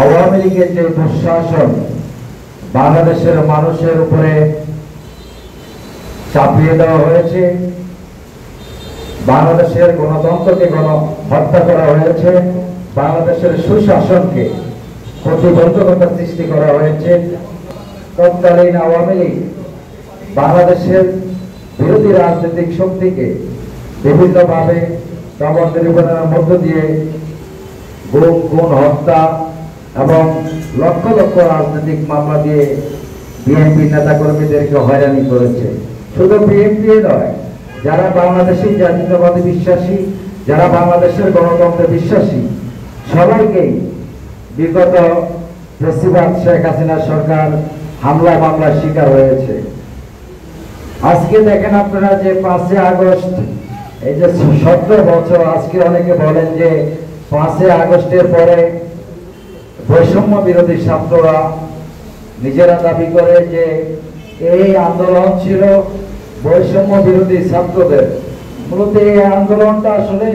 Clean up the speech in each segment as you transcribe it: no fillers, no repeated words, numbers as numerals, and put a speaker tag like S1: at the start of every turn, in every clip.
S1: আওয়ামী লীগের যে দুঃশাসন বাংলাদেশের মানুষের উপরে চাপিয়ে দেওয়া হয়েছে, বাংলাদেশের গণতন্ত্রকে হত্যা করা হয়েছে, বাংলাদেশের সুশাসনকে প্রতিবন্ধকতা সৃষ্টি করা হয়েছে। তৎকালীন আওয়ামী লীগ বাংলাদেশের বিরোধী রাজনৈতিক শক্তিকে বিভিন্নভাবে দমন নির্যাতনের মধ্য দিয়ে গুম, খুন, হত্যা এবং লক্ষ লক্ষ রাজনৈতিক মামলা দিয়ে বিএনপি নেতা কর্মীদেরকে হয়রানি করেছে। শুধু বিএনপি নয়, যারা বাংলাদেশী জাতীয়তাবাদী বিশ্বাসী, যারা বাংলাদেশের গণতন্ত্রে বিশ্বাসী, সবাইকেই বিগত ফ্যাসিবাদ শেখ হাসিনা সরকার হামলা মামলার শিকার হয়েছে। আজকে দেখেন আপনারা যে 5 আগস্ট, এই যে 17 বছর, আজকে অনেকে বলেন যে 5 আগস্টের পরে বৈষম্য বিরোধী ছাত্ররা নিজেরা দাবি করে যে এই আন্দোলন ছিল বৈষম্য বিরোধী ছাত্রদের। মূলত এই আন্দোলনটা আসলে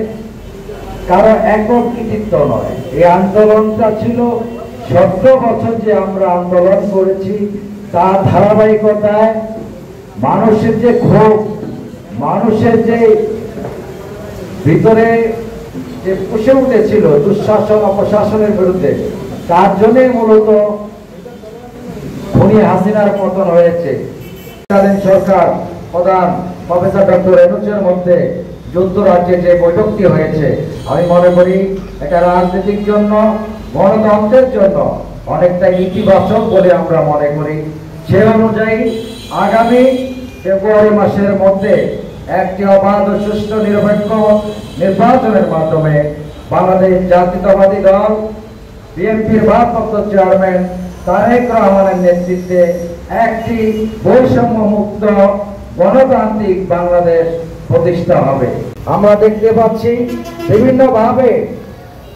S1: কারো একক কৃতিত্ব নয়, এই আন্দোলনটা ছিল 17 বছর যে আমরা আন্দোলন করেছি তার ধারাবাহিকতায় মানুষের যে ক্ষোভ, মানুষের যে ভিতরে যে পুষে উঠেছিল দুঃশাসন অপশাসনের বিরুদ্ধে, তার জন্যে মূলত খুনি হাসিনার পতন হয়েছে। সরকার প্রধান প্রফেসর ডক্টর এনুসের মধ্যে যুক্তরাজ্যে যে বৈঠকটি হয়েছে, আমি মনে করি এটা রাজনীতির জন্য, গণতন্ত্রের জন্য অনেকটা ইতিবাচক বলে আমরা মনে করি। সে অনুযায়ী আগামী ফেব্রুয়ারি মাসের মধ্যে একটি অবাধ ও সুষ্ঠু নিরপেক্ষ নির্বাচনের মাধ্যমে বাংলাদেশ জাতীয়তাবাদী দল বিএনপির ভারপ্রাপ্ত চেয়ারম্যান তারেক রহমানের নেতৃত্বে একটি বৈষম্য মুক্ত গণতান্ত্রিক বাংলাদেশ প্রতিষ্ঠা হবে। আমরা দেখতে পাচ্ছি বিভিন্নভাবে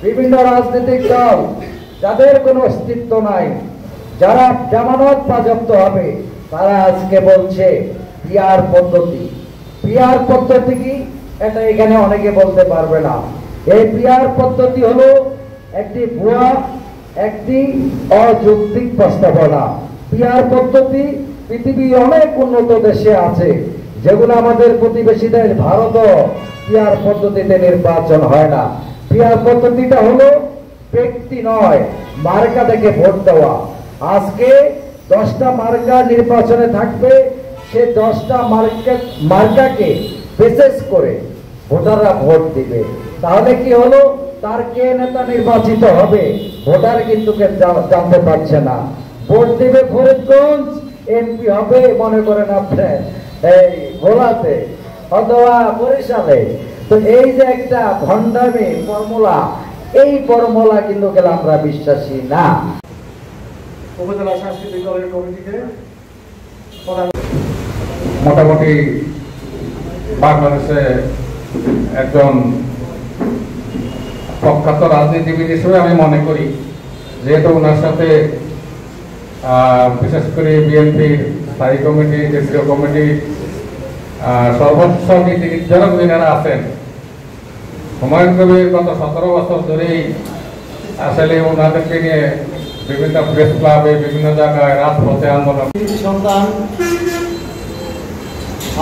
S1: বিভিন্ন রাজনৈতিক দল যাদের কোনো অস্তিত্ব নাই, যারা জামানত বাজেয়াপ্ত হবে, তারা আজকে বলছে পিআর পদ্ধতি। পিআর পদ্ধতি কি এটা এখানে অনেকে বলতে পারবে না। এই পিআর পদ্ধতি হলো একটি ভুয়া, একটি অযৌক্তিক প্রস্তাবনা। পিআর পদ্ধতি পৃথিবীর অনেক উন্নত দেশে আছে, যেগুলো আমাদের প্রতিবেশী দেশ ভারতও পিআর পদ্ধতিতে নির্বাচন হয় না। পিআর পদ্ধতিটা হলো ব্যক্তি নয়, মার্কা দেখে ভোট দেওয়া। আজকে 10টা মার্কা নির্বাচনে থাকবে, সে 10টা মার্কাকে বিশেষ করে ভোটাররা ভোট দিবে। তাহলে কি হলো, তার কে নেতা নির্বাচিত হবে ভোটার কিন্তু জানতে পারছে না। ভোট দিবে ফরিদগঞ্জ, এমপি হবে মনে করেন আপনার এই ভোলাতে অথবা বরিশালে। তো এই যে একটা ভণ্ডামি ফর্মুলা, এই ফর্মুলা কিন্তু গেলে আমরা বিশ্বাসী না।
S2: উপজেলা সাংস্কৃতিক দলের কমিটিকে মোটামুটি বাংলাদেশে একজন প্রখ্যাত রাজনীতিবিদ হিসেবে আমি মনে করি, যেহেতু ওনার সাথে বিশেষ করে বিএনপির স্থায়ী কমিটি, কেন্দ্রীয় কমিটি, সর্বোচ্চ নীতি নির্ধারক যিনারা আছেন, হুমায়ুন কবির গত 17 বছর ধরেই আসলে ওনাদেরকে নিয়ে বিভিন্ন প্রেস ক্লাবে, বিভিন্ন জায়গায় রাজপথে আন্দোলন।
S3: সন্তান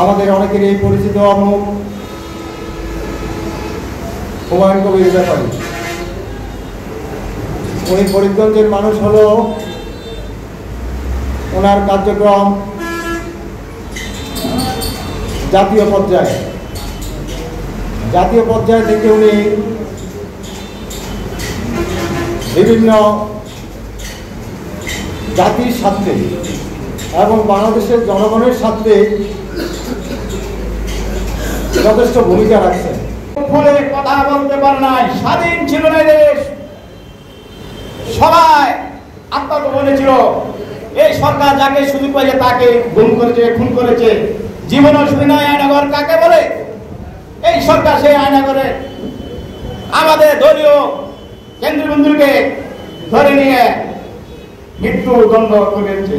S3: আমাদের অনেকের এই পরিচিত অমুক হুমায়ুন কবির ব্যাপারী। উনি ফরিদগঞ্জের মানুষ হলো ওনার কার্যক্রম জাতীয় পর্যায়ে থেকে উনি বিভিন্ন জাতির স্বার্থে এবং বাংলাদেশের জনগণের স্বার্থে যথেষ্ট ভূমিকা রাখছেন।
S4: ফলে কথা বলতে পারে নাই, স্বাধীন ছিল না দেশ, সবাই আত্মগোপনে ছিল। এই সরকার যাকে সুযোগ পাইলে তাকে গুম করেছে, খুন করেছে। জীবন সুবিধা আয়নাগর কাকে বলে? এই সরকার সেই আয়নাগরে আমাদের দলীয় কেন্দ্রীয় মন্ত্রীকে ধরে নিয়ে মৃত্যুদণ্ড করেছে।